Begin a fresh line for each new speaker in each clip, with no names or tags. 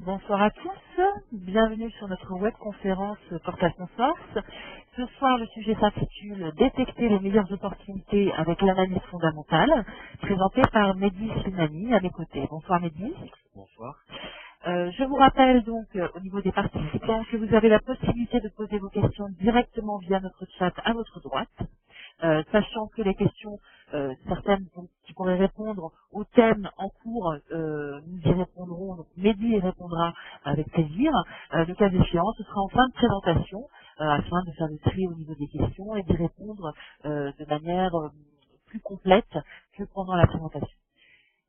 Bonsoir à tous, bienvenue sur notre webconférence Portal Consorce. Ce soir, le sujet s'intitule Détecter les meilleures opportunités avec l'analyse fondamentale, présenté par Mehdi Slimani à mes côtés. Bonsoir Mehdi.
Bonsoir.
Je vous rappelle donc au niveau des participants que vous avez la possibilité de poser vos questions directement via notre chat à votre droite. Sachant que les questions, certaines qui pourraient répondre au thème en cours, nous y répondrons, donc Mehdi y répondra avec plaisir. Le cas échéant, ce sera en fin de présentation, afin de faire le tri au niveau des questions et d'y répondre de manière plus complète que pendant la présentation.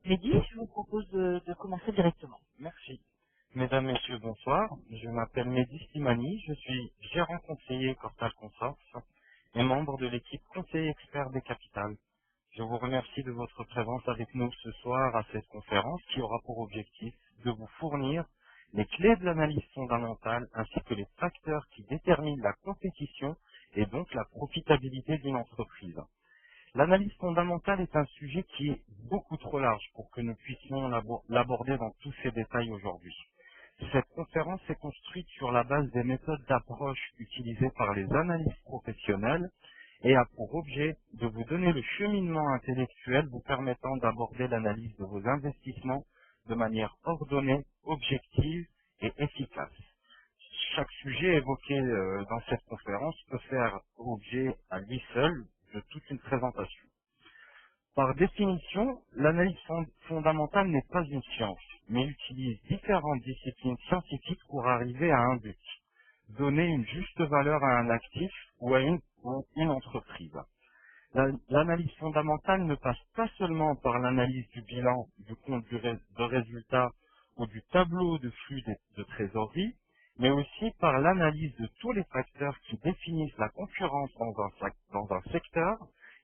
Mehdi, je vous propose de commencer directement.
Merci. Mesdames, Messieurs, bonsoir. Je m'appelle Mehdi Slimani, je suis gérant conseiller Portal Consorce et membre de l'équipe conseiller expert des capitales. Je vous remercie de votre présence avec nous ce soir à cette conférence qui aura pour objectif de vous fournir les clés de l'analyse fondamentale ainsi que les facteurs qui déterminent la compétition et donc la profitabilité d'une entreprise. L'analyse fondamentale est un sujet qui est beaucoup trop large pour que nous puissions l'aborder dans tous ses détails aujourd'hui. Cette conférence est construite sur la base des méthodes d'approche utilisées par les analystes professionnels et a pour objet de vous donner le cheminement intellectuel vous permettant d'aborder l'analyse de vos investissements de manière ordonnée, objective et efficace. Chaque sujet évoqué dans cette conférence peut faire objet à lui seul de toute une présentation. Par définition, l'analyse fondamentale n'est pas une science, mais utilise différentes disciplines scientifiques pour arriver à un but, donner une juste valeur à un actif ou à une entreprise. L'analyse fondamentale ne passe pas seulement par l'analyse du bilan, du compte de résultat ou du tableau de flux de trésorerie, mais aussi par l'analyse de tous les facteurs qui définissent la concurrence dans un secteur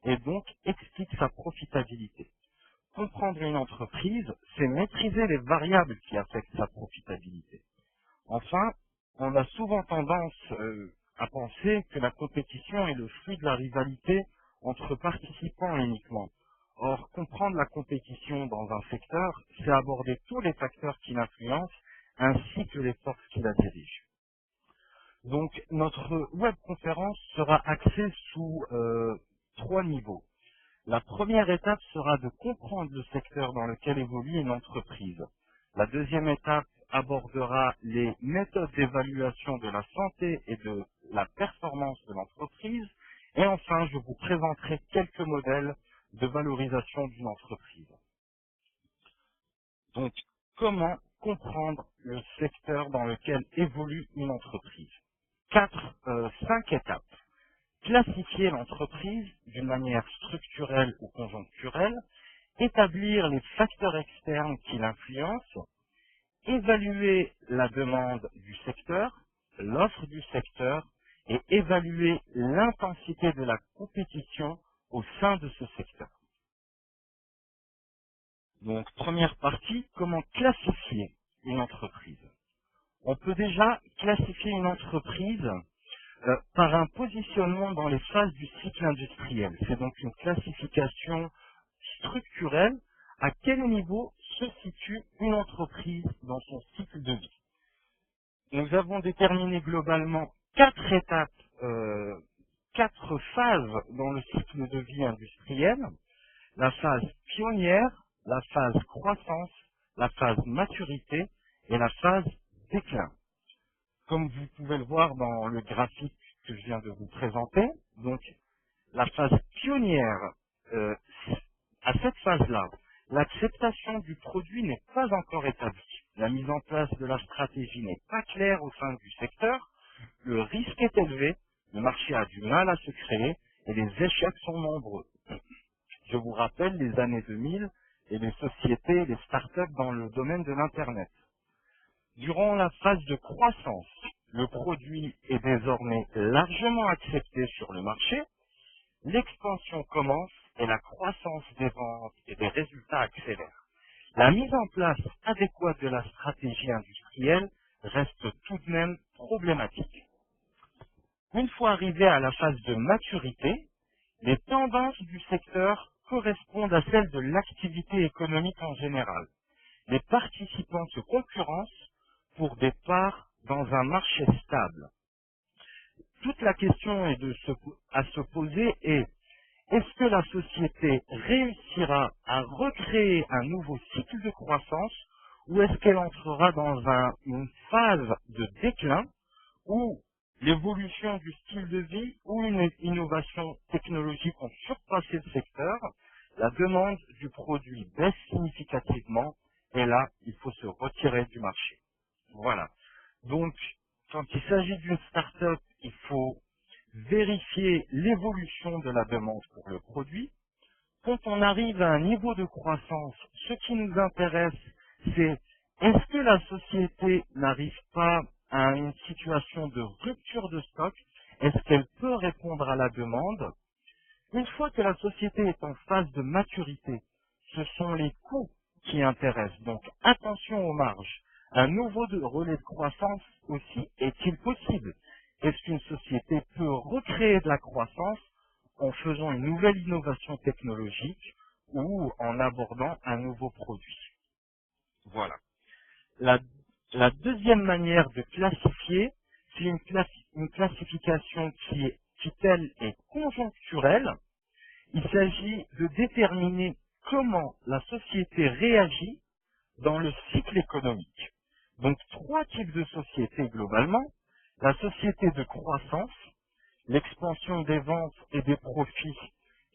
et donc expliquent sa profitabilité. Comprendre une entreprise, c'est maîtriser les variables qui affectent sa profitabilité. Enfin, on a souvent tendance à penser que la compétition est le fruit de la rivalité entre participants uniquement. Or, comprendre la compétition dans un secteur, c'est aborder tous les facteurs qui l'influencent ainsi que les forces qui la dirigent. Donc, notre webconférence sera axée sous 3 niveaux. La première étape sera de comprendre le secteur dans lequel évolue une entreprise. La deuxième étape abordera les méthodes d'évaluation de la santé et de la performance de l'entreprise. Et enfin, je vous présenterai quelques modèles de valorisation d'une entreprise. Donc, comment comprendre le secteur dans lequel évolue une entreprise? 5 étapes. Classifier l'entreprise d'une manière structurelle ou conjoncturelle, établir les facteurs externes qui l'influencent, évaluer la demande du secteur, l'offre du secteur et évaluer l'intensité de la compétition au sein de ce secteur. Donc, première partie, comment classifier une entreprise? On peut déjà classifier une entreprise par un positionnement dans les phases du cycle industriel. C'est donc une classification structurelle. À quel niveau se situe une entreprise dans son cycle de vie? Nous avons déterminé globalement 4 étapes, 4 phases dans le cycle de vie industriel. La phase pionnière, la phase croissance, la phase maturité et la phase déclin. Comme vous pouvez le voir dans le graphique que je viens de vous présenter, donc la phase pionnière, à cette phase-là, l'acceptation du produit n'est pas encore établie. La mise en place de la stratégie n'est pas claire au sein du secteur, le risque est élevé, le marché a du mal à se créer et les échecs sont nombreux. Je vous rappelle les années 2000 et les sociétés, les startups dans le domaine de l'Internet. Durant la phase de croissance, le produit est désormais largement accepté sur le marché, l'expansion commence et la croissance des ventes et des résultats accélère. La mise en place adéquate de la stratégie industrielle reste tout de même problématique. Une fois arrivé à la phase de maturité, les tendances du secteur correspondent à celles de l'activité économique en général. Les participants se concurrencent pour des parts dans un marché stable. Toute la question à se poser est: est-ce que la société réussira à recréer un nouveau cycle de croissance, ou est-ce qu'elle entrera dans une phase de déclin où l'évolution du style de vie ou une innovation technologique ont surpassé le secteur, la demande du produit baisse significativement et là, il faut se retirer du marché. Voilà. Donc, quand il s'agit d'une start-up, il faut vérifier l'évolution de la demande pour le produit. Quand on arrive à un niveau de croissance, ce qui nous intéresse, c'est: est-ce que la société n'arrive pas à une situation de rupture de stock? Est-ce qu'elle peut répondre à la demande? Une fois que la société est en phase de maturité, ce sont les coûts qui intéressent. Donc attention aux marges. Un nouveau relais de croissance aussi est-il possible? Est-ce qu'une société peut recréer de la croissance en faisant une nouvelle innovation technologique ou en abordant un nouveau produit? Voilà. La deuxième manière de classifier, c'est une classification qui telle est conjoncturelle. Il s'agit de déterminer comment la société réagit dans le cycle économique. Donc, trois types de sociétés globalement: la société de croissance, l'expansion des ventes et des profits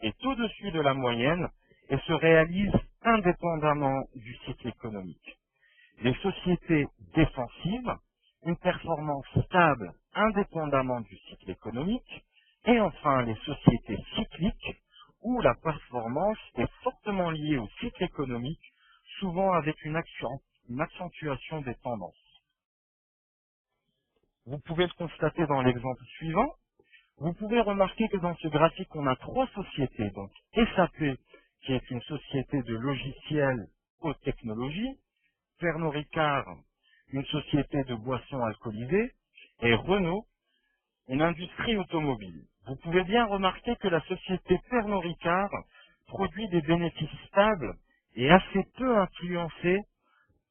est au-dessus de la moyenne et se réalise indépendamment du cycle économique. Les sociétés défensives, une performance stable indépendamment du cycle économique. Et enfin, les sociétés cycliques, où la performance est fortement liée au cycle économique, souvent avec une accentuation des tendances. Vous pouvez le constater dans l'exemple suivant. Vous pouvez remarquer que dans ce graphique, on a trois sociétés. Donc SAP, qui est une société de logiciels haute technologie, Pernod Ricard, une société de boissons alcoolisées, et Renault, une industrie automobile. Vous pouvez bien remarquer que la société Pernod Ricard produit des bénéfices stables et assez peu influencés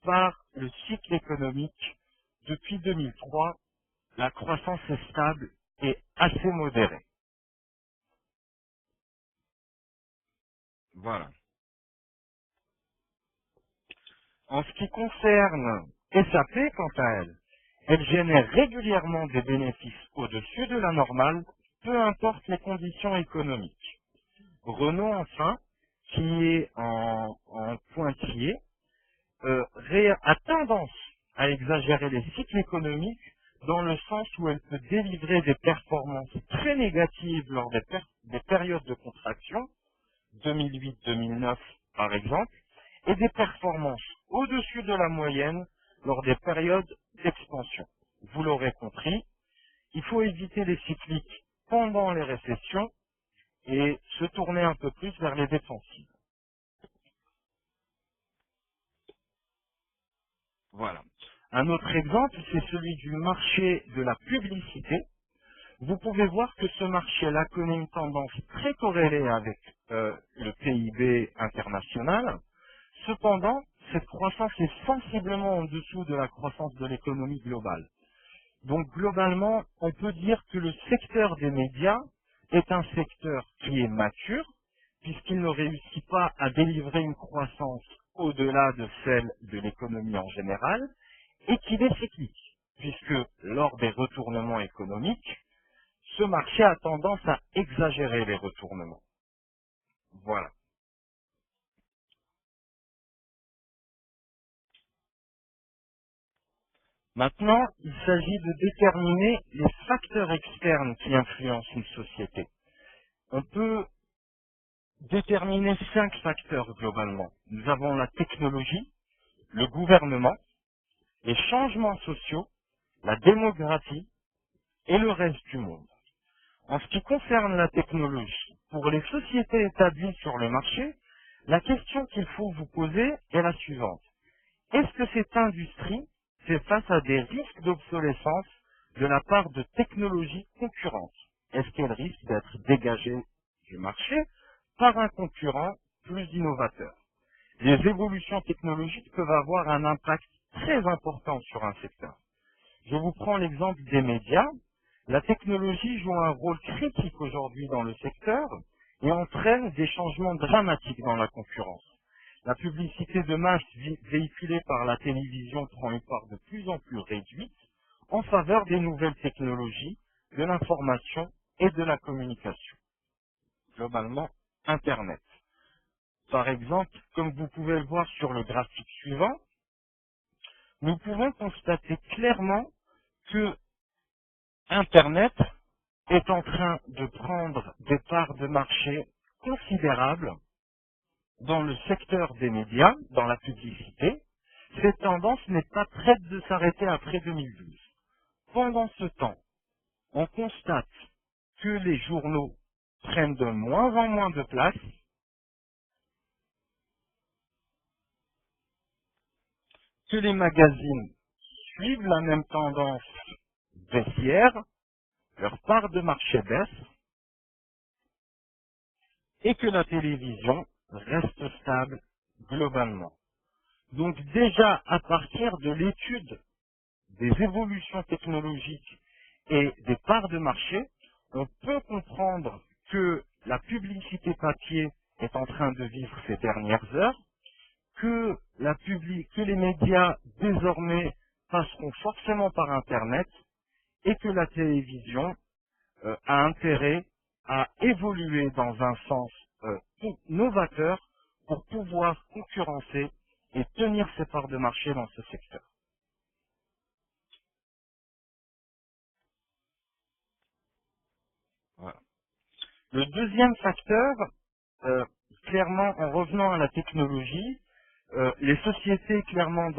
par le cycle économique. Depuis 2003, la croissance est stable et assez modérée. Voilà. En ce qui concerne SAP, quant à elle, elle génère régulièrement des bénéfices au-dessus de la normale, peu importe les conditions économiques. Renault, enfin, qui est en pointillé, a tendance à exagérer les cycles économiques dans le sens où elle peut délivrer des performances très négatives lors des périodes de contraction, 2008-2009 par exemple, et des performances au-dessus de la moyenne lors des périodes d'expansion. Vous l'aurez compris, il faut éviter les cycliques pendant les récessions et se tourner un peu plus vers les défensives. Voilà. Un autre exemple, c'est celui du marché de la publicité. Vous pouvez voir que ce marché-là connaît une tendance très corrélée avec le PIB international. Cependant, cette croissance est sensiblement en dessous de la croissance de l'économie globale. Donc globalement, on peut dire que le secteur des médias est un secteur qui est mature, puisqu'il ne réussit pas à délivrer une croissance au-delà de celle de l'économie en général, et qu'il est cyclique, puisque lors des retournements économiques, ce marché a tendance à exagérer les retournements. Voilà. Maintenant, il s'agit de déterminer les facteurs externes qui influencent une société. On peut déterminer 5 facteurs globalement. Nous avons la technologie, le gouvernement, les changements sociaux, la démographie et le reste du monde. En ce qui concerne la technologie, pour les sociétés établies sur le marché, la question qu'il faut vous poser est la suivante. Est-ce que cette industrie fait face à des risques d'obsolescence de la part de technologies concurrentes? Est-ce qu'elle risque d'être dégagée du marché par un concurrent plus innovateur? Les évolutions technologiques peuvent avoir un impact très importante sur un secteur. Je vous prends l'exemple des médias. La technologie joue un rôle critique aujourd'hui dans le secteur et entraîne des changements dramatiques dans la concurrence. La publicité de masse véhiculée par la télévision prend une part de plus en plus réduite en faveur des nouvelles technologies, de l'information et de la communication. Globalement, Internet. Par exemple, comme vous pouvez le voir sur le graphique suivant, nous pouvons constater clairement que Internet est en train de prendre des parts de marché considérables dans le secteur des médias, dans la publicité. Cette tendance n'est pas prête de s'arrêter après 2012. Pendant ce temps, on constate que les journaux prennent de moins en moins de place, que les magazines suivent la même tendance baissière, leur part de marché baisse, et que la télévision reste stable globalement. Donc déjà, à partir de l'étude des évolutions technologiques et des parts de marché, on peut comprendre que la publicité papier est en train de vivre ces dernières heures, que les médias désormais passeront forcément par Internet et que la télévision a intérêt à évoluer dans un sens novateur pour pouvoir concurrencer et tenir ses parts de marché dans ce secteur. Voilà. Le deuxième facteur, clairement en revenant à la technologie, les sociétés clairement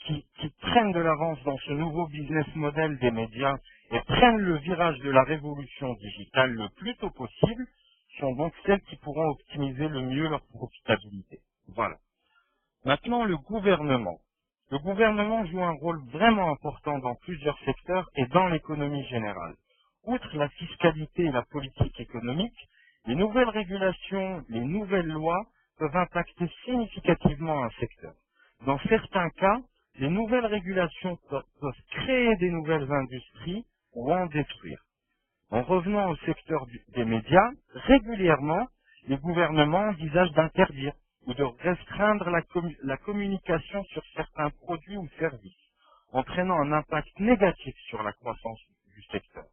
qui prennent de l'avance dans ce nouveau business model des médias et prennent le virage de la révolution digitale le plus tôt possible sont donc celles qui pourront optimiser le mieux leur profitabilité. Voilà. Maintenant, le gouvernement. Le gouvernement joue un rôle vraiment important dans plusieurs secteurs et dans l'économie générale. Outre la fiscalité et la politique économique, les nouvelles régulations, les nouvelles lois peuvent impacter significativement un secteur. Dans certains cas, les nouvelles régulations peuvent créer des nouvelles industries ou en détruire. En revenant au secteur des médias, régulièrement, les gouvernements envisagent d'interdire ou de restreindre la communication sur certains produits ou services, entraînant un impact négatif sur la croissance du secteur.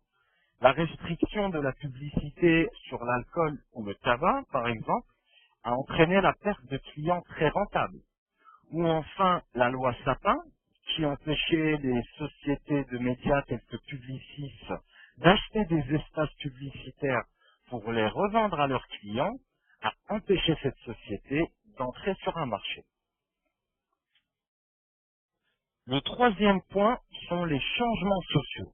La restriction de la publicité sur l'alcool ou le tabac, par exemple, a entraîné la perte de clients très rentables. Ou enfin, la loi Sapin, qui empêchait les sociétés de médias telles que Publicis d'acheter des espaces publicitaires pour les revendre à leurs clients, a empêché cette société d'entrer sur un marché. Le troisième point sont les changements sociaux.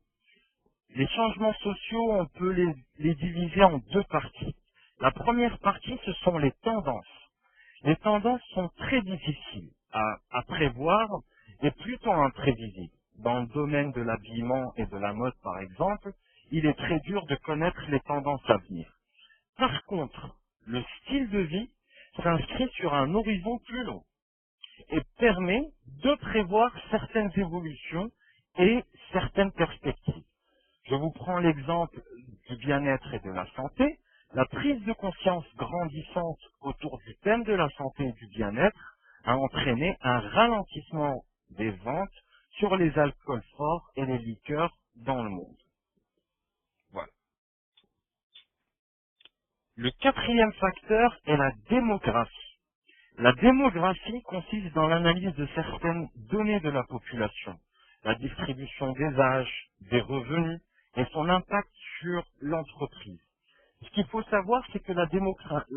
Les changements sociaux, on peut les diviser en deux parties. La première partie, ce sont les tendances. Les tendances sont très difficiles à prévoir et plutôt imprévisibles. Dans le domaine de l'habillement et de la mode, par exemple, il est très dur de connaître les tendances à venir. Par contre, le style de vie s'inscrit sur un horizon plus long et permet de prévoir certaines évolutions et certaines perspectives. Je vous prends l'exemple du bien-être et de la santé. La prise de conscience grandissante autour du thème de la santé et du bien-être a entraîné un ralentissement des ventes sur les alcools forts et les liqueurs dans le monde. Voilà. Le quatrième facteur est la démographie. La démographie consiste dans l'analyse de certaines données de la population, la distribution des âges, des revenus et son impact sur l'entreprise. Ce qu'il faut savoir, c'est que la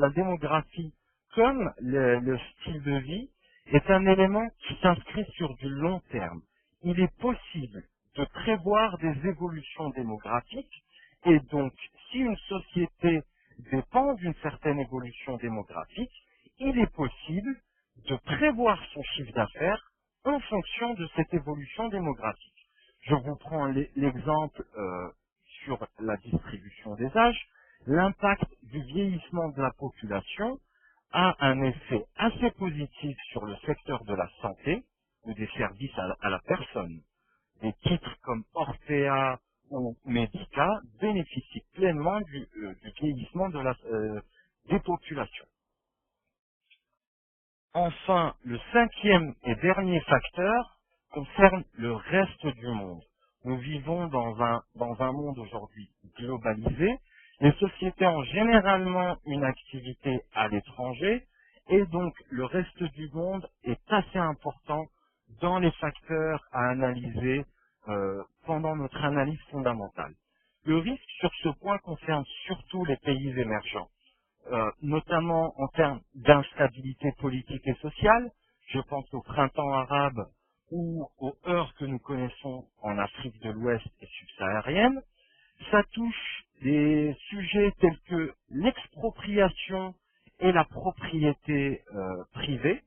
démographie, comme le style de vie, est un élément qui s'inscrit sur du long terme. Il est possible de prévoir des évolutions démographiques et donc, si une société dépend d'une certaine évolution démographique, il est possible de prévoir son chiffre d'affaires en fonction de cette évolution démographique. Je vous prends l'exemple sur la distribution des âges. L'impact du vieillissement de la population a un effet assez positif sur le secteur de la santé, ou des services à la personne. Des titres comme Orpea ou Medica bénéficient pleinement du vieillissement des populations. Enfin, le cinquième et dernier facteur concerne le reste du monde. Nous vivons dans un monde aujourd'hui globalisé. Les sociétés ont généralement une activité à l'étranger et donc le reste du monde est assez important dans les facteurs à analyser pendant notre analyse fondamentale. Le risque sur ce point concerne surtout les pays émergents. Notamment en termes d'instabilité politique et sociale. Je pense au printemps arabe ou aux heurts que nous connaissons en Afrique de l'Ouest et subsaharienne. Ça touche des sujets tels que l'expropriation et la propriété privée.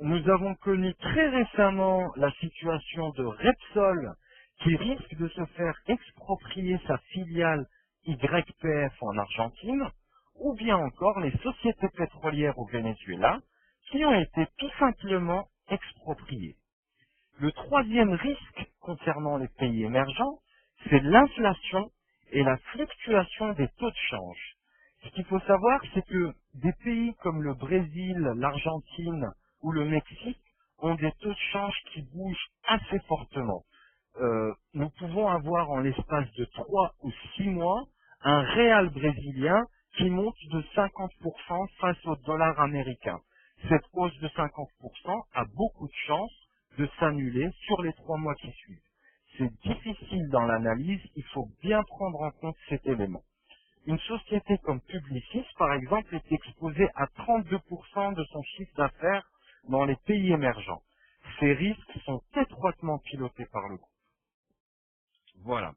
Nous avons connu très récemment la situation de Repsol qui risque de se faire exproprier sa filiale YPF en Argentine, ou bien encore les sociétés pétrolières au Venezuela qui ont été tout simplement expropriées. Le troisième risque concernant les pays émergents, c'est l'inflation et la fluctuation des taux de change. Ce qu'il faut savoir, c'est que des pays comme le Brésil, l'Argentine ou le Mexique ont des taux de change qui bougent assez fortement. Nous pouvons avoir en l'espace de 3 ou 6 mois un réal brésilien qui monte de 50% face au dollar américain. Cette hausse de 50% a beaucoup de chances de s'annuler sur les 3 mois qui suivent. C'est difficile dans l'analyse, il faut bien prendre en compte cet élément. Une société comme Publicis, par exemple, est exposée à 32% de son chiffre d'affaires dans les pays émergents. Ces risques sont étroitement pilotés par le groupe. Voilà.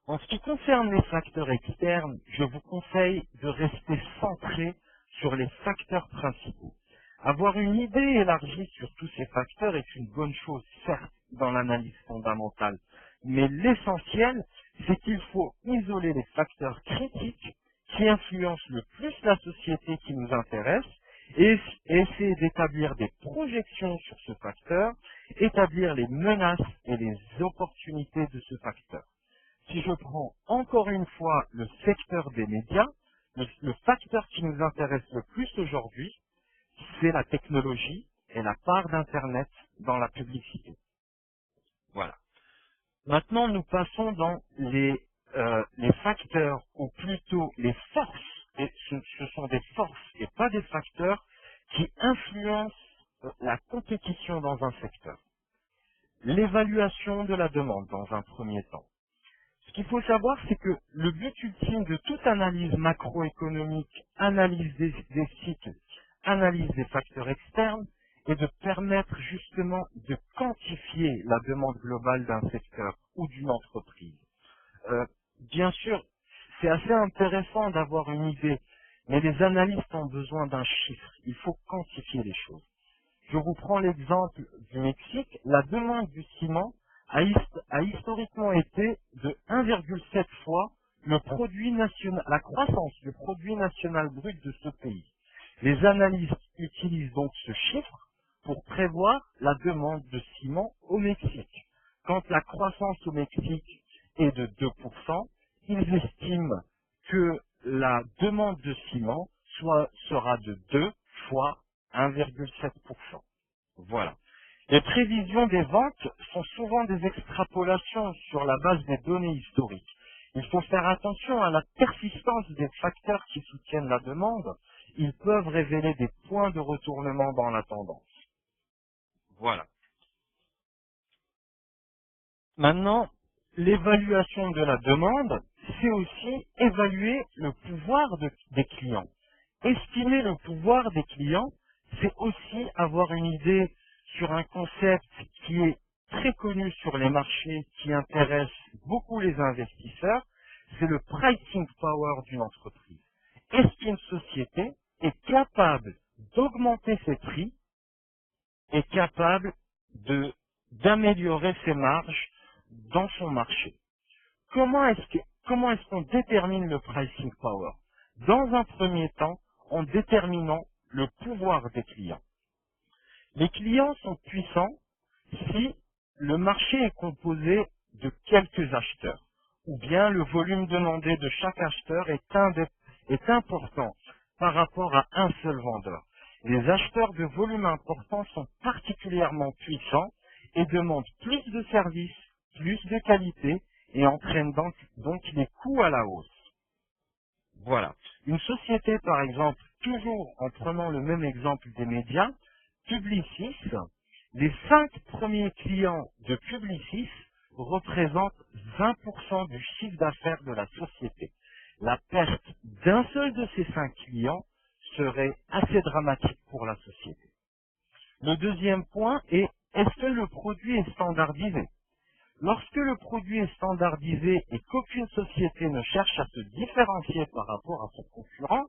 En ce qui concerne les facteurs externes, je vous conseille de rester centré sur les facteurs principaux. Avoir une idée élargie sur tous ces facteurs est une bonne chose, certes, dans l'analyse fondamentale, mais l'essentiel, c'est qu'il faut isoler les facteurs critiques qui influencent le plus la société qui nous intéresse et essayer d'établir des projections sur ce facteur, établir les menaces et les opportunités de ce facteur. Si je prends encore une fois le secteur des médias, le facteur qui nous intéresse le plus aujourd'hui, c'est la technologie et la part d'Internet dans la publicité. Voilà. Maintenant, nous passons dans les facteurs, ou plutôt les forces, et ce sont des forces et pas des facteurs qui influencent la compétition dans un secteur. L'évaluation de la demande dans un premier temps. Ce qu'il faut savoir, c'est que le but ultime de toute analyse macroéconomique, analyse des cycles, analyse des facteurs externes, est de permettre justement de quantifier la demande globale d'un secteur ou d'une entreprise. Bien sûr, c'est assez intéressant d'avoir une idée, mais les analystes ont besoin d'un chiffre. Il faut quantifier les choses. Je vous prends l'exemple du Mexique. La demande du ciment a historiquement été de 1,7 fois le produit national, la croissance du produit national brut de ce pays. Les analystes utilisent donc ce chiffre pour prévoir la demande de ciment au Mexique. Quand la croissance au Mexique est de 2%, ils estiment que la demande de ciment sera de 2 fois 1,7%. Voilà. Les prévisions des ventes sont souvent des extrapolations sur la base des données historiques. Il faut faire attention à la persistance des facteurs qui soutiennent la demande. Ils peuvent révéler des points de retournement dans la tendance. Voilà. Maintenant, l'évaluation de la demande, c'est aussi évaluer le pouvoir des clients. Estimer le pouvoir des clients, c'est aussi avoir une idée sur un concept qui est très connu sur les marchés, qui intéresse beaucoup les investisseurs, c'est le pricing power d'une entreprise. Est-ce qu'une société est capable d'augmenter ses prix, est capable d'améliorer ses marges dans son marché? Comment est-ce qu'on détermine le pricing power? Dans un premier temps, en déterminant le pouvoir des clients. Les clients sont puissants si le marché est composé de quelques acheteurs, ou bien le volume demandé de chaque acheteur est important par rapport à un seul vendeur. Les acheteurs de volume important sont particulièrement puissants et demandent plus de services, plus de qualité et entraînent donc les coûts à la hausse. Voilà. Une société, par exemple, toujours en prenant le même exemple des médias, Publicis, les 5 premiers clients de Publicis représentent 20% du chiffre d'affaires de la société. La perte d'un seul de ces 5 clients serait assez dramatique pour la société. Le deuxième point est, est-ce que le produit est standardisé? Lorsque le produit est standardisé et qu'aucune société ne cherche à se différencier par rapport à son concurrent,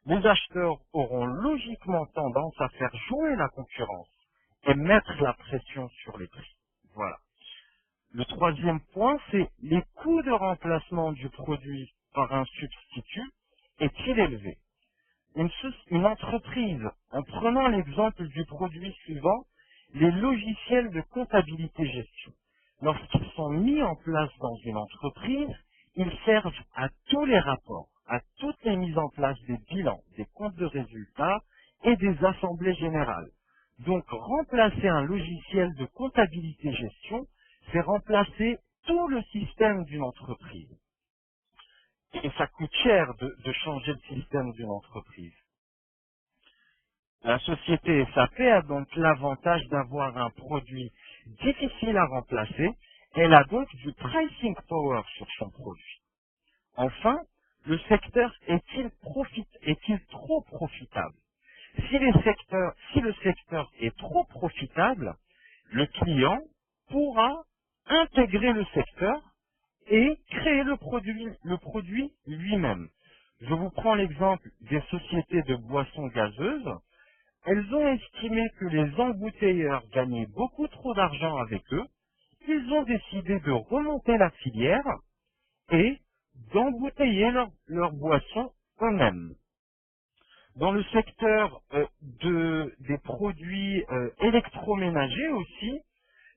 les acheteurs auront logiquement tendance à faire jouer la concurrence et mettre la pression sur les prix. Voilà. Le troisième point, c'est les coûts de remplacement du produit par un substitut est-il élevé? Une entreprise, en prenant l'exemple du produit suivant, les logiciels de comptabilité-gestion. Lorsqu'ils sont mis en place dans une entreprise, ils servent à tous les rapports, à toutes les mises en place des bilans, des comptes de résultats et des assemblées générales. Donc, remplacer un logiciel de comptabilité-gestion, c'est remplacer tout le système d'une entreprise. Et ça coûte cher de changer le système d'une entreprise. La société SAP a donc l'avantage d'avoir un produit difficile à remplacer. Elle a donc du pricing power sur son produit. Enfin, le secteur est-il trop profitable? Si le secteur est trop profitable, le client pourra intégrer le secteur et créer le produit lui-même. Je vous prends l'exemple des sociétés de boissons gazeuses. Elles ont estimé que les embouteilleurs gagnaient beaucoup trop d'argent avec eux. Ils ont décidé de remonter la filière et d'embouteiller leurs boissons eux-mêmes. Dans le secteur des produits électroménagers aussi,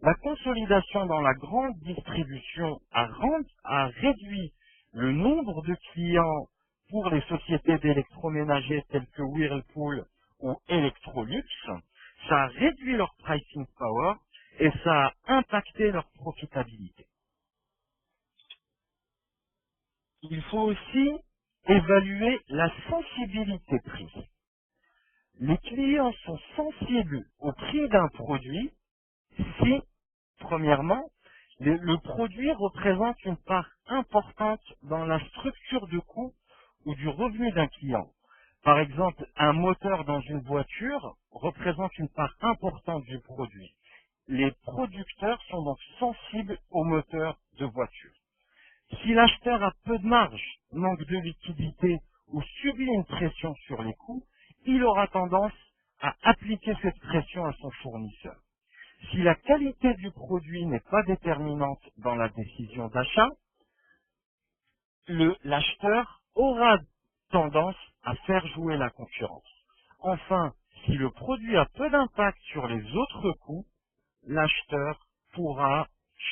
la consolidation dans la grande distribution a réduit le nombre de clients pour les sociétés d'électroménagers telles que Whirlpool ou Electrolux. Ça a réduit leur pricing power et ça a impacté leur profitabilité. Il faut aussi évaluer la sensibilité prix. Les clients sont sensibles au prix d'un produit si, premièrement, le produit représente une part importante dans la structure de coût ou du revenu d'un client. Par exemple, un moteur dans une voiture représente une part importante du produit. Les producteurs sont donc sensibles au moteur de voiture. Si l'acheteur a peu de marge, manque de liquidité ou subit une pression sur les coûts, il aura tendance à appliquer cette pression à son fournisseur. Si la qualité du produit n'est pas déterminante dans la décision d'achat, l'acheteur aura tendance à faire jouer la concurrence. Enfin, si le produit a peu d'impact sur les autres coûts, l'acheteur pourra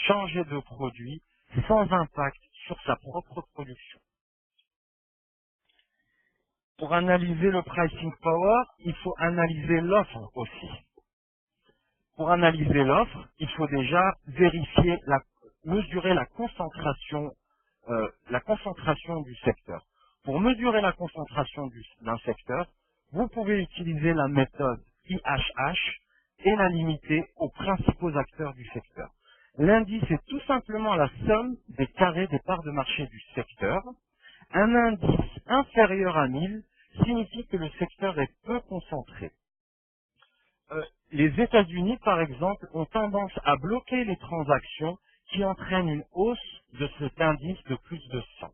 changer de produit sans impact sur sa propre production. Pour analyser le pricing power, il faut analyser l'offre aussi. Pour analyser l'offre, il faut déjà mesurer la concentration du secteur. Pour mesurer la concentration d'un secteur, vous pouvez utiliser la méthode IHH et la limiter aux principaux acteurs du secteur. L'indice est tout simplement la somme des carrés des parts de marché du secteur. Un indice inférieur à 1000 signifie que le secteur est peu concentré. Les États-Unis, par exemple, ont tendance à bloquer les transactions qui entraînent une hausse de cet indice de plus de 100.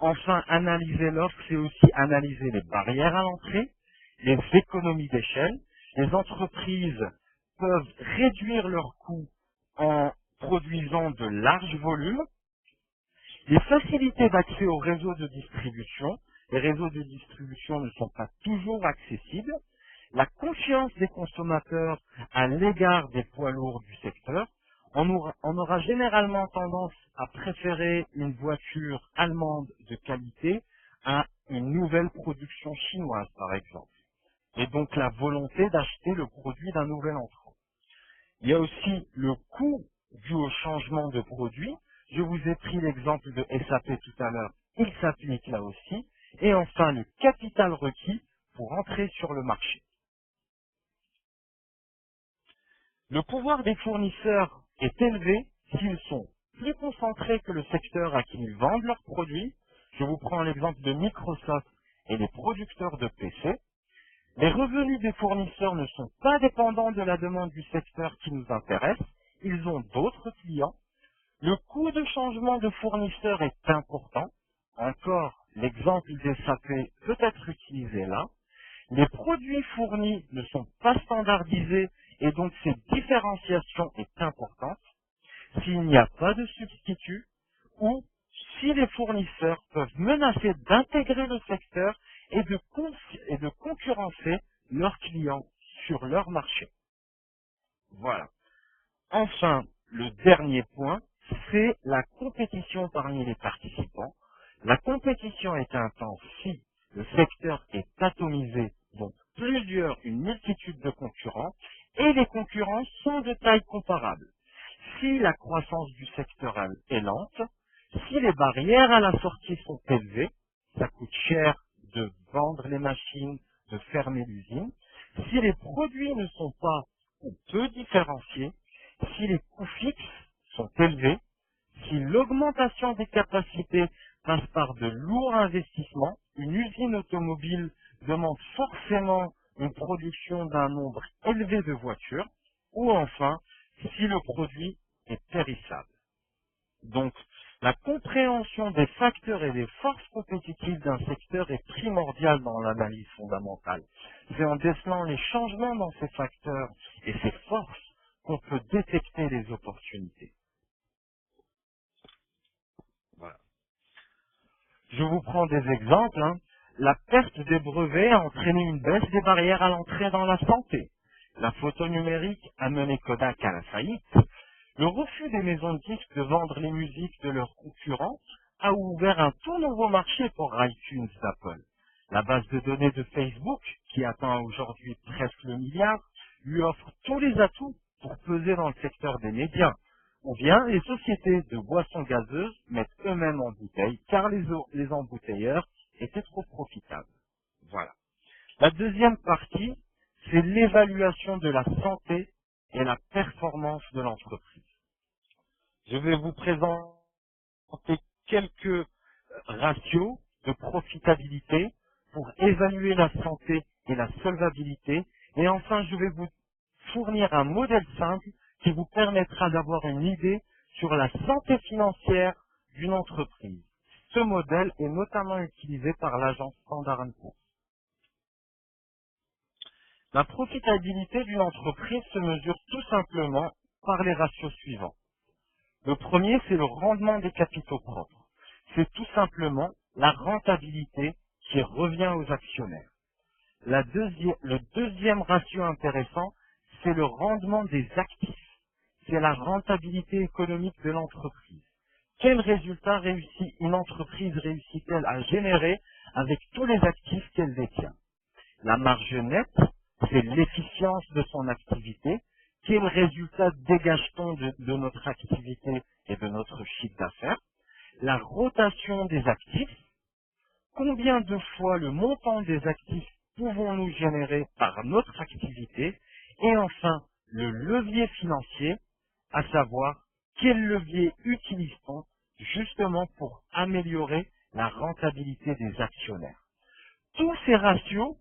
Enfin, analyser l'offre, c'est aussi analyser les barrières à l'entrée, les économies d'échelle. Les entreprises peuvent réduire leurs coûts en produisant de larges volumes. Les facilités d'accès au réseau de distribution. Les réseaux de distribution ne sont pas toujours accessibles. la confiance des consommateurs à l'égard des poids lourds du secteur. On aura généralement tendance à préférer une voiture allemande de qualité à une nouvelle production chinoise, par exemple. Et donc la volonté d'acheter le produit d'un nouvel entrant. Il y a aussi le coût dû au changement de produit. Je vous ai pris l'exemple de SAP tout à l'heure, il s'applique là aussi. Et enfin, le capital requis pour entrer sur le marché. Le pouvoir des fournisseurs est élevé s'ils sont plus concentrés que le secteur à qui ils vendent leurs produits. Je vous prends l'exemple de Microsoft et les producteurs de PC. Les revenus des fournisseurs ne sont pas dépendants de la demande du secteur qui nous intéresse. Ils ont d'autres clients. Le coût de changement de fournisseur est important. Encore, l'exemple des SAP peut être utilisé là. Les produits fournis ne sont pas standardisés et donc cette différenciation est importante. S'il n'y a pas de substitut ou si les fournisseurs peuvent menacer d'intégrer le secteur et de concurrencer leurs clients sur leur marché. Voilà. Enfin, le dernier point, c'est la compétition parmi les participants. La compétition est intense si le secteur est atomisé, donc une multitude de concurrents, et les concurrents sont de taille comparable. Si la croissance du secteur est lente, si les barrières à la sortie sont élevées, ça coûte cher de vendre les machines, de fermer l'usine, si les produits ne sont pas ou peu différenciés, si les coûts fixes sont élevés, si l'augmentation des capacités passe par de lourds investissements, une usine automobile demande forcément une production d'un nombre élevé de voitures, ou enfin, si le produit est périssable. Donc, la compréhension des facteurs et des forces compétitives d'un secteur est primordiale dans l'analyse fondamentale. C'est en décelant les changements dans ces facteurs et ces forces qu'on peut détecter les opportunités. Voilà. Je vous prends des exemples. La perte des brevets a entraîné une baisse des barrières à l'entrée dans la santé. La photo numérique a mené Kodak à la faillite. Le refus des maisons de disques de vendre les musiques de leurs concurrents a ouvert un tout nouveau marché pour iTunes d'Apple. La base de données de Facebook, qui atteint aujourd'hui presque le milliard, lui offre tous les atouts pour peser dans le secteur des médias. Ou bien les sociétés de boissons gazeuses mettent eux-mêmes en bouteille car les embouteilleurs étaient trop profitables. Voilà. La deuxième partie, c'est l'évaluation de la santé et la performance de l'entreprise. Je vais vous présenter quelques ratios de profitabilité pour évaluer la santé et la solvabilité. Et enfin, je vais vous fournir un modèle simple qui vous permettra d'avoir une idée sur la santé financière d'une entreprise. Ce modèle est notamment utilisé par l'agence Standard & Poor's. La profitabilité d'une entreprise se mesure tout simplement par les ratios suivants. Le premier, c'est le rendement des capitaux propres. C'est tout simplement la rentabilité qui revient aux actionnaires. Le deuxième ratio intéressant, c'est le rendement des actifs. C'est la rentabilité économique de l'entreprise. Quel résultat une entreprise réussit-elle à générer avec tous les actifs qu'elle détient? La marge nette, c'est l'efficience de son activité. Quel résultat dégage-t-on de notre activité et de notre chiffre d'affaires? La rotation des actifs. Combien de fois le montant des actifs pouvons-nous générer par notre activité? Et enfin, le levier financier, à savoir quel levier utilise-t-on justement pour améliorer la rentabilité des actionnaires. Tous ces ratios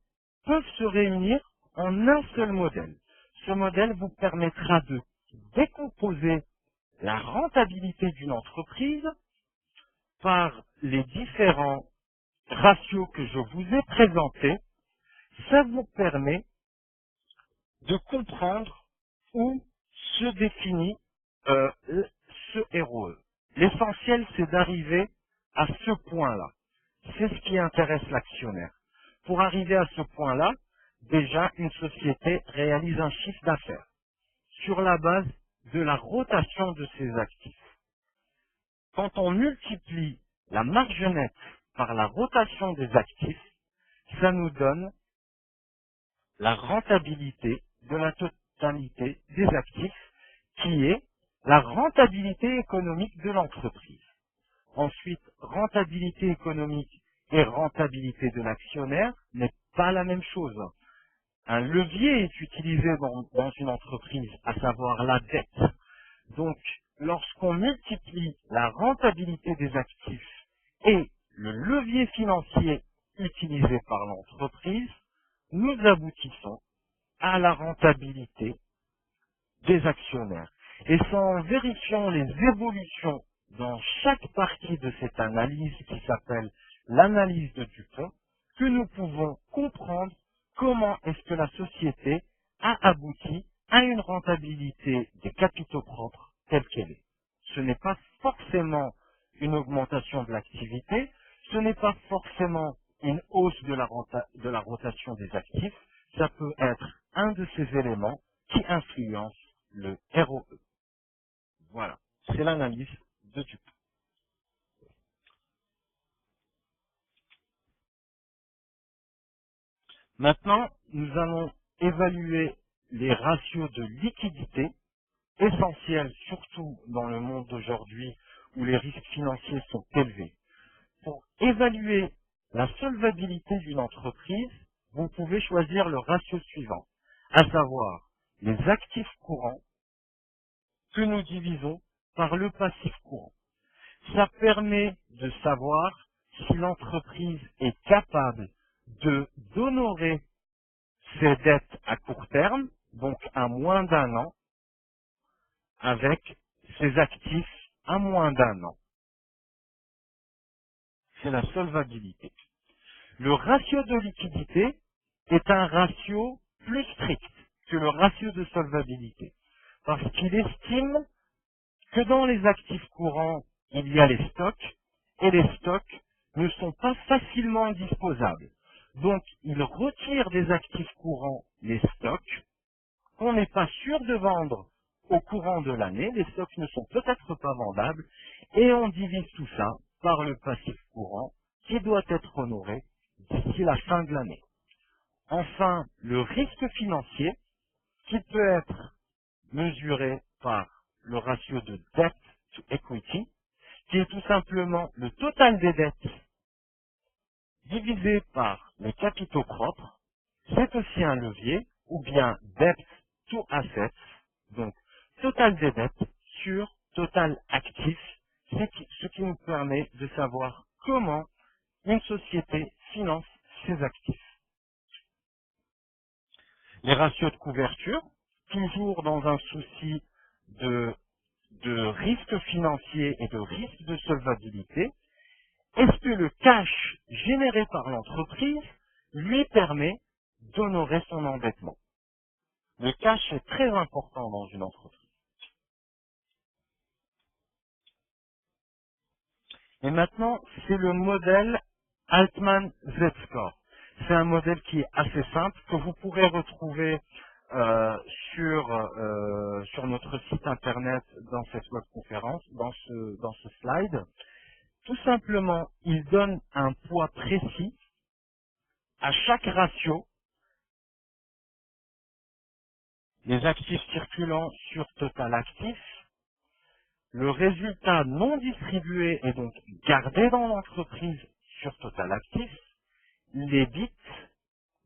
peuvent se réunir en un seul modèle. Ce modèle vous permettra de décomposer la rentabilité d'une entreprise par les différents ratios que je vous ai présentés. Ça vous permet de comprendre où se définit ce ROE. L'essentiel, c'est d'arriver à ce point-là. C'est ce qui intéresse l'actionnaire. Pour arriver à ce point-là, déjà une société réalise un chiffre d'affaires sur la base de la rotation de ses actifs. Quand on multiplie la marge nette par la rotation des actifs, ça nous donne la rentabilité de la totalité des actifs, qui est la rentabilité économique de l'entreprise. Ensuite, rentabilité économique et rentabilité de l'actionnaire n'est pas la même chose. Un levier est utilisé dans une entreprise, à savoir la dette. Donc, lorsqu'on multiplie la rentabilité des actifs et le levier financier utilisé par l'entreprise, nous aboutissons à la rentabilité des actionnaires. Et c'est en vérifiant les évolutions dans chaque partie de cette analyse qui s'appelle l'analyse de Dupont que nous pouvons comprendre comment est-ce que la société a abouti à une rentabilité des capitaux propres telle qu'elle est. Ce n'est pas forcément une augmentation de l'activité, ce n'est pas forcément une hausse de la rotation des actifs, ça peut être un de ces éléments qui influence le ROE. Voilà, c'est l'analyse de Dupont. Maintenant, nous allons évaluer les ratios de liquidité, essentiels surtout dans le monde d'aujourd'hui où les risques financiers sont élevés. Pour évaluer la solvabilité d'une entreprise, vous pouvez choisir le ratio suivant, à savoir les actifs courants que nous divisons par le passif courant. Ça permet de savoir si l'entreprise est capable d'honorer ses dettes à court terme, donc à moins d'un an, avec ses actifs à moins d'un an. C'est la solvabilité. Le ratio de liquidité est un ratio plus strict que le ratio de solvabilité, parce qu'il estime que dans les actifs courants, il y a les stocks, et les stocks ne sont pas facilement disposables. Donc, il retire des actifs courants les stocks qu'on n'est pas sûr de vendre au courant de l'année, les stocks ne sont peut-être pas vendables, et on divise tout ça par le passif courant qui doit être honoré d'ici la fin de l'année. Enfin, le risque financier qui peut être mesuré par le ratio de debt to equity, qui est tout simplement le total des dettes divisé par les capitaux propres. C'est aussi un levier, ou bien debt to assets, donc total des dettes sur total actif, ce qui nous permet de savoir comment une société finance ses actifs. Les ratios de couverture, toujours dans un souci de risque financier et de risque de solvabilité, est-ce que le cash généré par l'entreprise lui permet d'honorer son endettement? Le cash est très important dans une entreprise. Et maintenant, c'est le modèle Altman Z-Score. C'est un modèle qui est assez simple, que vous pourrez retrouver sur notre site internet dans cette webconférence, dans ce slide. Tout simplement, il donne un poids précis à chaque ratio, les actifs circulants sur total actif, le résultat non distribué est donc gardé dans l'entreprise sur total actif, les bits,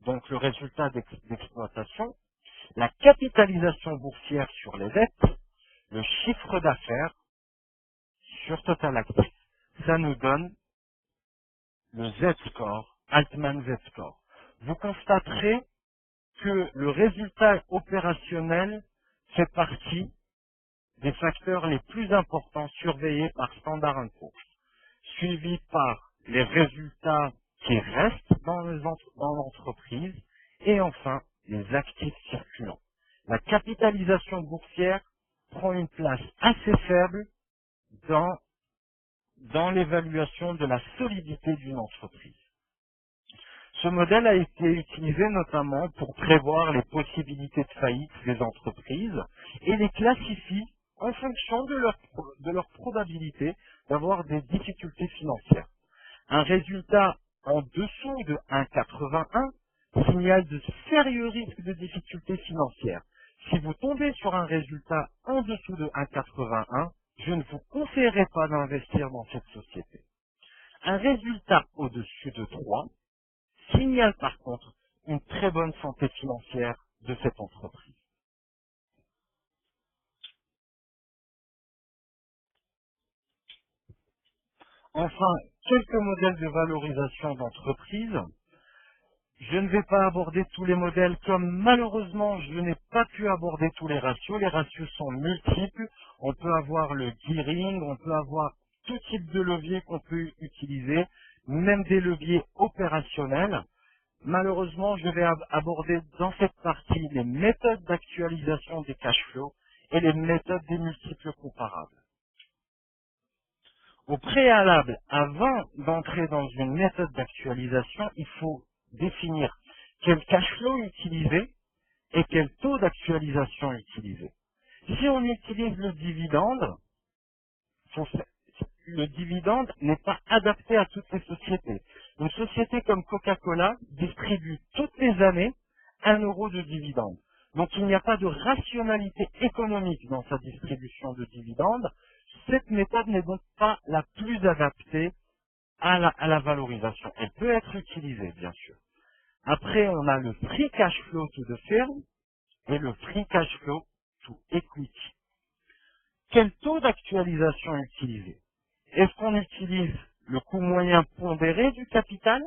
donc le résultat d'exploitation, la capitalisation boursière sur les dettes, le chiffre d'affaires sur total actif. Ça nous donne le Z-score, Altman Z-score. Vous constaterez que le résultat opérationnel fait partie des facteurs les plus importants surveillés par Standard & Poor's, suivi par les résultats qui restent dans l'entreprise et enfin les actifs circulants. La capitalisation boursière prend une place assez faible dans l'évaluation de la solidité d'une entreprise. Ce modèle a été utilisé notamment pour prévoir les possibilités de faillite des entreprises et les classifie en fonction de leur probabilité d'avoir des difficultés financières. Un résultat en dessous de 1,81 signale de sérieux risques de difficultés financières. Si vous tombez sur un résultat en dessous de 1,81, je ne vous conseillerais pas d'investir dans cette société. Un résultat au-dessus de 3 signale par contre une très bonne santé financière de cette entreprise. Enfin, quelques modèles de valorisation d'entreprise. Je ne vais pas aborder tous les modèles comme malheureusement je n'ai pas pu aborder tous les ratios. Les ratios sont multiples. On peut avoir le gearing, on peut avoir tout type de levier qu'on peut utiliser, même des leviers opérationnels. Malheureusement, je vais aborder dans cette partie les méthodes d'actualisation des cash flows et les méthodes des multiples comparables. Au préalable, avant d'entrer dans une méthode d'actualisation, il faut définir quel cash flow utiliser et quel taux d'actualisation utiliser. Si on utilise le dividende n'est pas adapté à toutes les sociétés. Une société comme Coca-Cola distribue toutes les années 1 euro de dividende. Donc il n'y a pas de rationalité économique dans sa distribution de dividendes. Cette méthode n'est donc pas la plus adaptée à la valorisation. Elle peut être utilisée, bien sûr. Après, on a le free cash flow to the firm et le free cash flow to equity. Quel taux d'actualisation utiliser? Est-ce qu'on utilise le coût moyen pondéré du capital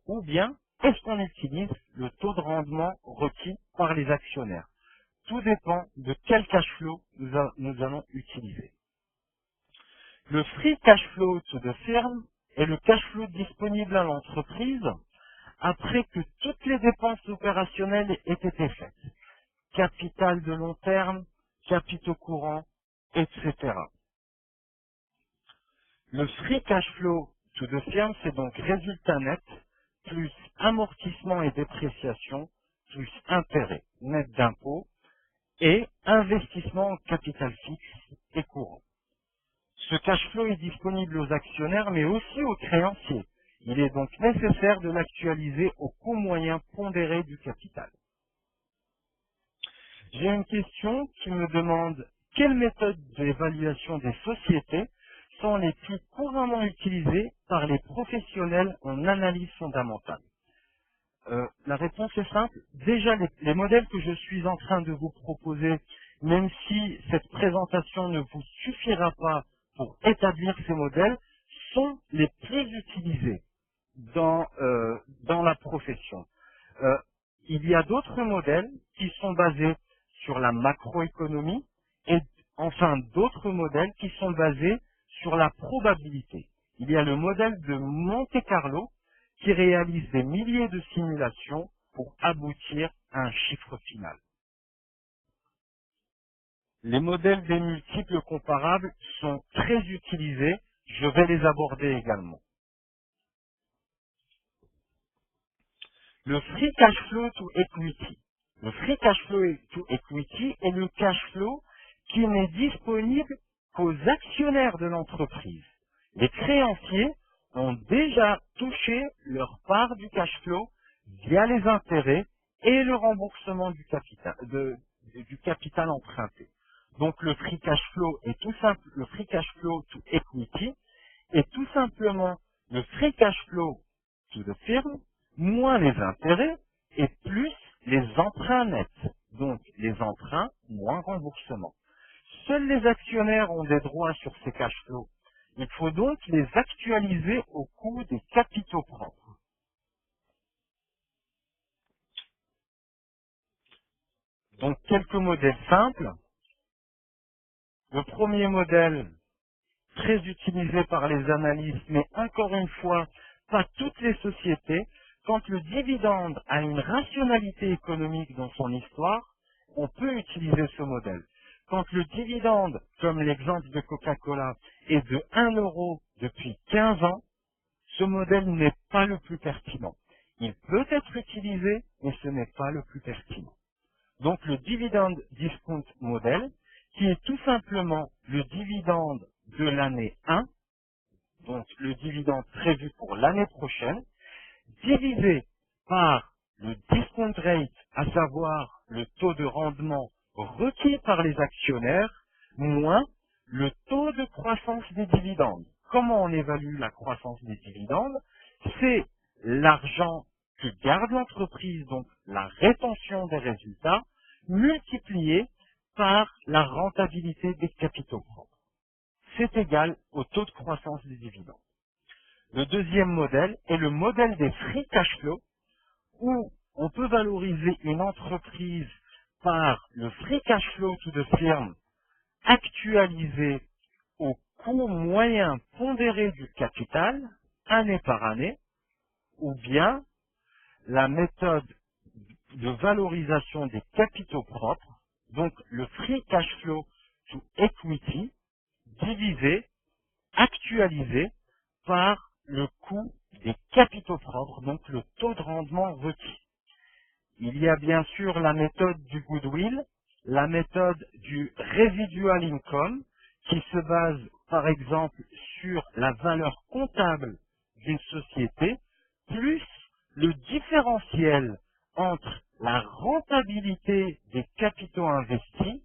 ou bien est-ce qu'on utilise le taux de rendement requis par les actionnaires? Tout dépend de quel cash flow nous allons utiliser. Le free cash flow to the firm est le cash flow disponible à l'entreprise après que toutes les dépenses opérationnelles aient été faites. Capital de long terme, capitaux courants, etc. Le free cash flow to the firm, c'est donc résultat net, plus amortissement et dépréciation, plus intérêt net d'impôt, et investissement en capital fixe et courant. Ce cash flow est disponible aux actionnaires, mais aussi aux créanciers. Il est donc nécessaire de l'actualiser au coût moyen pondéré du capital. J'ai une question qui me demande quelles méthodes d'évaluation des sociétés sont les plus couramment utilisées par les professionnels en analyse fondamentale. La réponse est simple. Déjà, les modèles que je suis en train de vous proposer, même si cette présentation ne vous suffira pas pour établir ces modèles, sont les plus utilisés dans la profession. Il y a d'autres modèles qui sont basés sur la macroéconomie et enfin d'autres modèles qui sont basés sur la probabilité. Il y a le modèle de Monte-Carlo qui réalise des milliers de simulations pour aboutir à un chiffre final. Les modèles des multiples comparables sont très utilisés, je vais les aborder également. Le free cash flow to equity. Le free cash flow to equity est le cash flow qui n'est disponible qu'aux actionnaires de l'entreprise. Les créanciers ont déjà touché leur part du cash flow via les intérêts et le remboursement du capital emprunté. Donc le free cash flow est tout simple, le free cash flow to equity est tout simplement le free cash flow to the firm moins les intérêts et plus les emprunts nets. Donc les emprunts moins remboursement. Seuls les actionnaires ont des droits sur ces cash flows. Il faut donc les actualiser au coût des capitaux propres. Donc quelques modèles simples. Le premier modèle, très utilisé par les analystes, mais encore une fois, pas toutes les sociétés. Quand le dividende a une rationalité économique dans son histoire, on peut utiliser ce modèle. Quand le dividende, comme l'exemple de Coca-Cola, est de 1 euro depuis 15 ans, ce modèle n'est pas le plus pertinent. Il peut être utilisé, mais ce n'est pas le plus pertinent. Donc le dividend discount model, qui est tout simplement le dividende de l'année 1, donc le dividende prévu pour l'année prochaine, divisé par le discount rate, à savoir le taux de rendement requis par les actionnaires, moins le taux de croissance des dividendes. Comment on évalue la croissance des dividendes? C'est l'argent que garde l'entreprise, donc la rétention des résultats, multiplié par la rentabilité des capitaux propres. C'est égal au taux de croissance des dividendes. Le deuxième modèle est le modèle des free cash flow, où on peut valoriser une entreprise par le free cash flow to the firm actualisé au coût moyen pondéré du capital, année par année, ou bien la méthode de valorisation des capitaux propres, donc le free cash flow to equity, divisé, actualisé par le coût des capitaux propres, donc le taux de rendement requis. Il y a bien sûr la méthode du goodwill, la méthode du residual income, qui se base par exemple sur la valeur comptable d'une société, plus le différentiel entre la rentabilité des capitaux investis,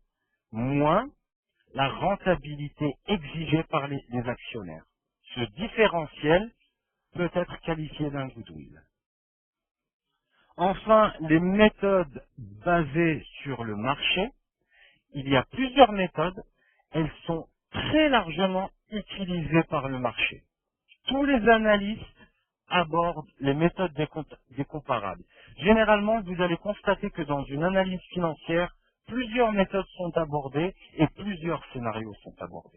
moins la rentabilité exigée par les actionnaires. Ce différentiel peut être qualifié d'un goodwill. Enfin, les méthodes basées sur le marché, il y a plusieurs méthodes, elles sont très largement utilisées par le marché. Tous les analystes abordent les méthodes des comparables. Généralement, vous allez constater que dans une analyse financière, plusieurs méthodes sont abordées et plusieurs scénarios sont abordés.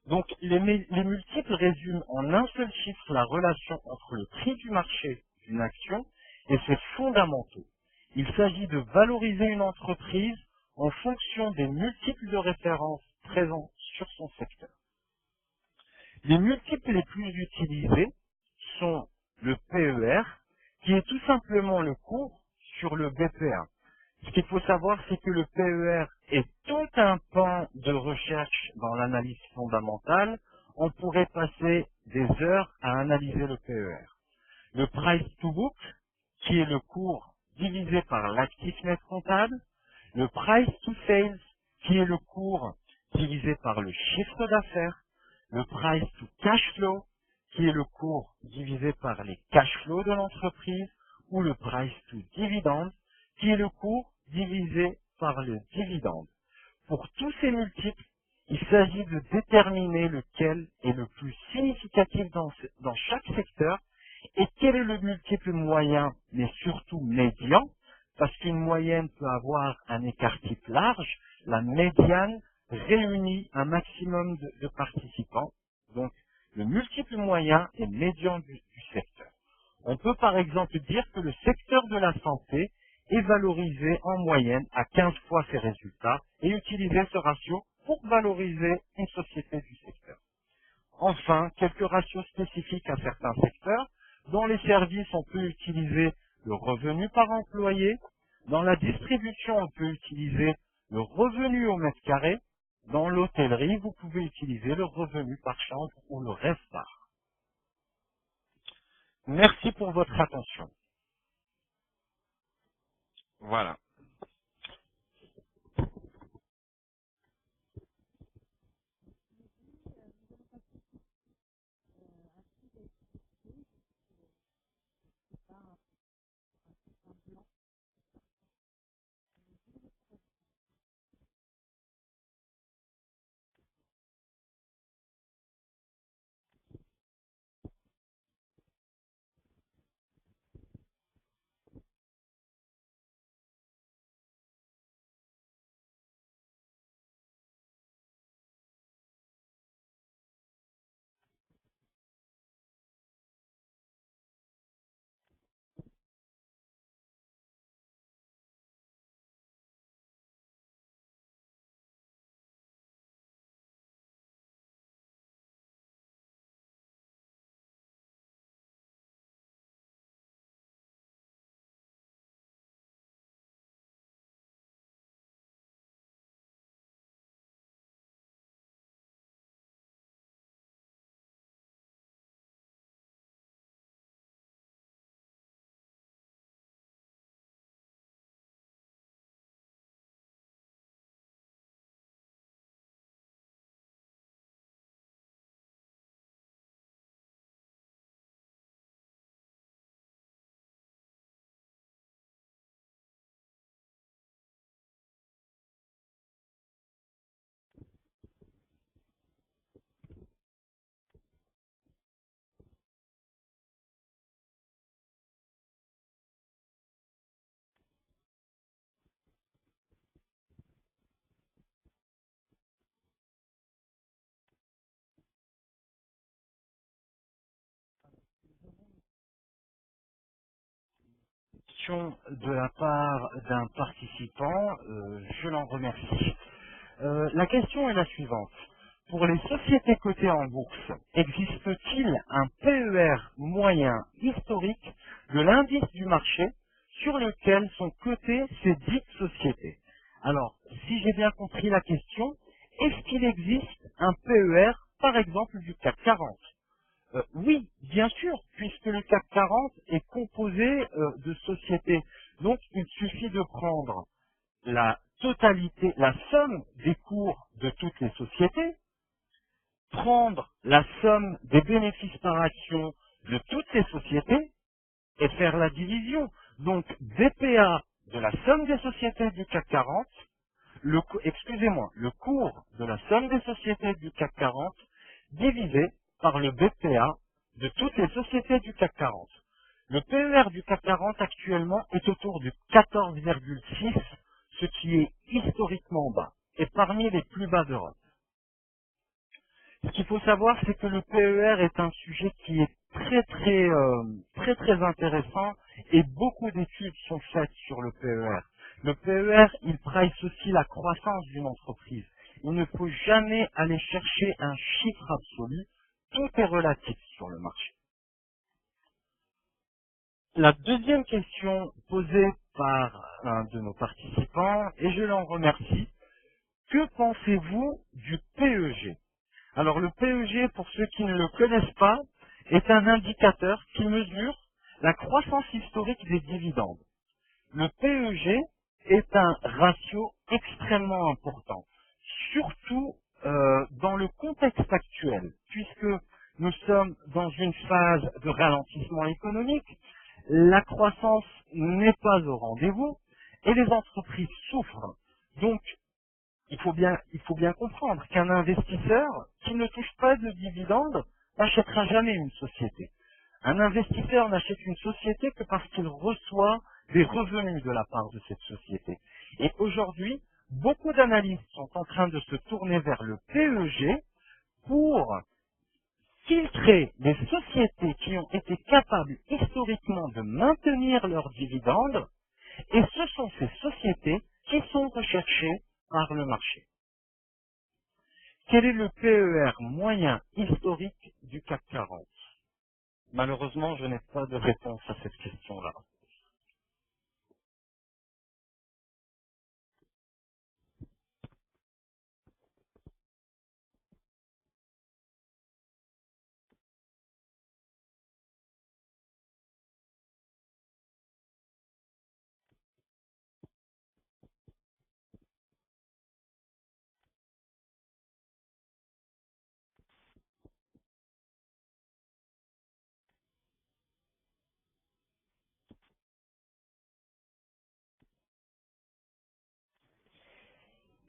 Donc, les multiples résument en un seul chiffre la relation entre le prix du marché d'une action et ses fondamentaux. Il s'agit de valoriser une entreprise en fonction des multiples de référence présents sur son secteur. Les multiples les plus utilisés sont le PER, qui est tout simplement le cours sur le BPA. Ce qu'il faut savoir, c'est que le PER est tout un pan de recherche dans l'analyse fondamentale. On pourrait passer des heures à analyser le PER. Le price to book, qui est le cours divisé par l'actif net comptable. Le price to sales, qui est le cours divisé par le chiffre d'affaires. Le price to cash flow, qui est le cours divisé par les cash flows de l'entreprise. Ou le price to dividend, qui est le cours divisé par le dividende. Pour tous ces multiples, il s'agit de déterminer lequel est le plus significatif dans chaque secteur et quel est le multiple moyen, mais surtout médian, parce qu'une moyenne peut avoir un écart type large, la médiane réunit un maximum de participants, donc le multiple moyen et médian du secteur. On peut par exemple dire que le secteur de la santé est valorisé en moyenne à 15 fois ses résultats et utiliser ce ratio pour valoriser une société du secteur. Enfin, quelques ratios spécifiques à certains secteurs. Dans les services, on peut utiliser le revenu par employé. Dans la distribution, on peut utiliser le revenu au mètre carré. Dans l'hôtellerie, vous pouvez utiliser le revenu par chambre ou le RevPAR. Merci pour votre attention. Voilà. question de la part d'un participant, je l'en remercie. La question est la suivante. Pour les sociétés cotées en bourse, existe-t-il un PER moyen historique de l'indice du marché sur lequel sont cotées ces dites sociétés? Alors, si j'ai bien compris la question, est-ce qu'il existe un PER, par exemple, du CAC 40? Oui, bien sûr, puisque le CAC 40 est composé de sociétés. Donc, il suffit de prendre la totalité, la somme des cours de toutes les sociétés, prendre la somme des bénéfices par action de toutes les sociétés et faire la division. Donc, BPA de la somme des sociétés du CAC 40, le cours de la somme des sociétés du CAC 40 divisé par le BPA de toutes les sociétés du CAC 40. Le PER du CAC 40 actuellement est autour du 14,6, ce qui est historiquement bas et parmi les plus bas d'Europe. Ce qu'il faut savoir, c'est que le PER est un sujet qui est très intéressant et beaucoup d'études sont faites sur le PER. Le PER, il price aussi la croissance d'une entreprise. Il ne faut jamais aller chercher un chiffre absolu. Tout est relatif sur le marché. La deuxième question posée par un de nos participants, et je l'en remercie, que pensez-vous du PEG? Alors le PEG, pour ceux qui ne le connaissent pas, est un indicateur qui mesure la croissance historique des dividendes. Le PEG est un ratio extrêmement important, surtout dans le contexte actuel, puisque nous sommes dans une phase de ralentissement économique, la croissance n'est pas au rendez-vous et les entreprises souffrent. Donc, il faut bien comprendre qu'un investisseur qui ne touche pas de dividendes n'achètera jamais une société. Un investisseur n'achète une société que parce qu'il reçoit des revenus de la part de cette société. Et aujourd'hui, beaucoup d'analystes sont en train de se tourner vers le PEG pour filtrer les sociétés qui ont été capables historiquement de maintenir leurs dividendes, et ce sont ces sociétés qui sont recherchées par le marché. Quel est le PER moyen historique du CAC 40? Malheureusement, je n'ai pas de réponse à cette question-là.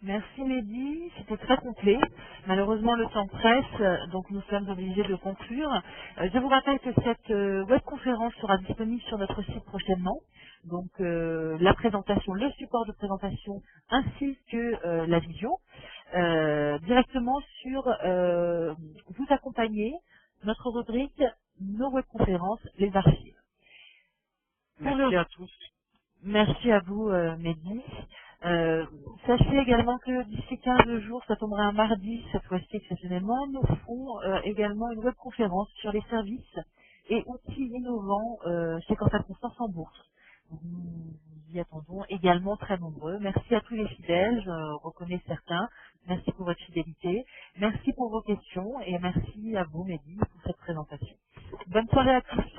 Merci Mehdi, c'était très complet. Malheureusement le temps presse, donc nous sommes obligés de conclure. Je vous rappelle que cette webconférence sera disponible sur notre site prochainement. Donc la présentation, le support de présentation ainsi que la vidéo. Directement sur vous accompagner notre rubrique nos webconférences, les archives.
Merci à tous.
Merci à vous, Mehdi. Sachez également que d'ici 15 jours, ça tombera un mardi, cette fois-ci exceptionnellement, nous ferons également une webconférence sur les services et outils innovants chez Cantal Constance en bourse. Nous y attendons également très nombreux. Merci à tous les fidèles, je reconnais certains. Merci pour votre fidélité. Merci pour vos questions et merci à vous, Mehdi, pour cette présentation. Bonne soirée à tous.